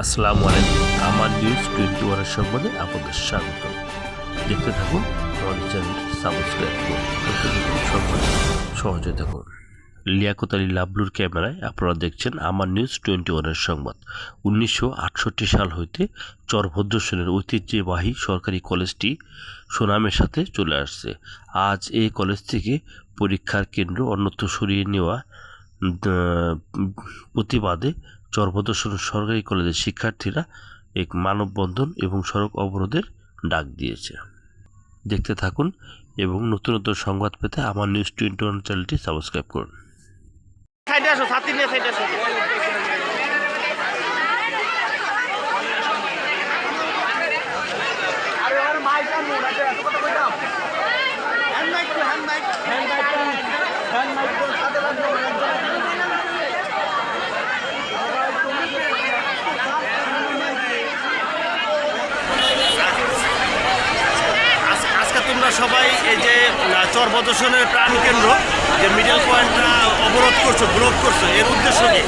আসসালামু আলাইকুম। আমার নিউজ 21 এর সংবাদে আপনাদের স্বাগত। দেখতে থাকুন, আমাদের চ্যানেলটি সাবস্ক্রাইব করুন, সংবাদ সহযোগিতা করুন। লিয়াকত আলী লাবলুর ক্যামেরায় আপনারা দেখছেন আমার নিউজ 21 এর সংবাদ। 1968 সাল হইতে চরভদ্রেশ্বরের ঐতিহ্যবাহী সরকারি কলেজটি সুনামের সাথে চলে আসছে। আজ এই কলেজ থেকে পরীক্ষার কেন্দ্র অন্যত্র সরিয়ে নেওয়া প্রতিবাদে চরভদ্রেশ্বর সরকারি কলেজের শিক্ষার্থীরা এক মানববন্ধন এবং সড়ক অবরোধের ডাক দিয়েছে। দেখতে থাকুন এবং নতুন নতুন সংবাদ পেতে আমার নিউজ 21 চ্যানেলটি সাবস্ক্রাইব করুন। আজকে তোমরা সবাই এই যে চরভদ্রেশ্বরের প্রাণকেন্দ্র যে মিডল পয়েন্টটা অবরোধ করছো, ব্লক করছো, এর উদ্দেশ্য কি?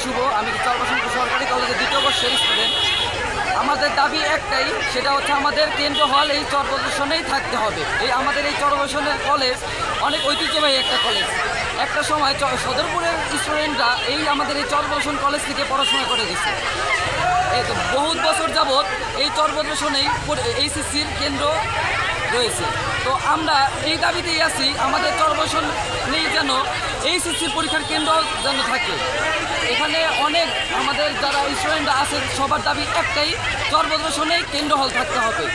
শুভ, আমি চরভদ্রেশ্বর সরকারি কলেজের 2য় বর্ষের স্টুডেন্ট। আমাদের দাবি একটাই, সেটা হচ্ছে আমাদের কেন্দ্র হল এই চরভদ্রেশ্বরেই থাকতে হবে। আমাদের এই চরভদ্রেশ্বরের কলেজ অনেক ঐতিহ্যবাহী একটা কলেজ। একটা সময় সদরপুরের স্টুডেন্টরা আমাদের এই চরভদ্রেশ্বর কলেজ থেকে পড়াশোনা করে গেছে। বহুত বছর যাবৎ এই চরভদ্রেশ্বরেই এইচএসসির কেন্দ্র রয়েছে। তো আমরা এই দাবিতেই আছি, আমাদের চরভদ্রেশ্বর নেই যেন এইচএসসি পরীক্ষার কেন্দ্র যেন থাকে। এখানে অনেক আমাদের যারা স্টুডেন্টরা আছে সবার দাবি একটাই, চরভদ্রেশ্বরেই কেন্দ্র হল থাকতে হবে।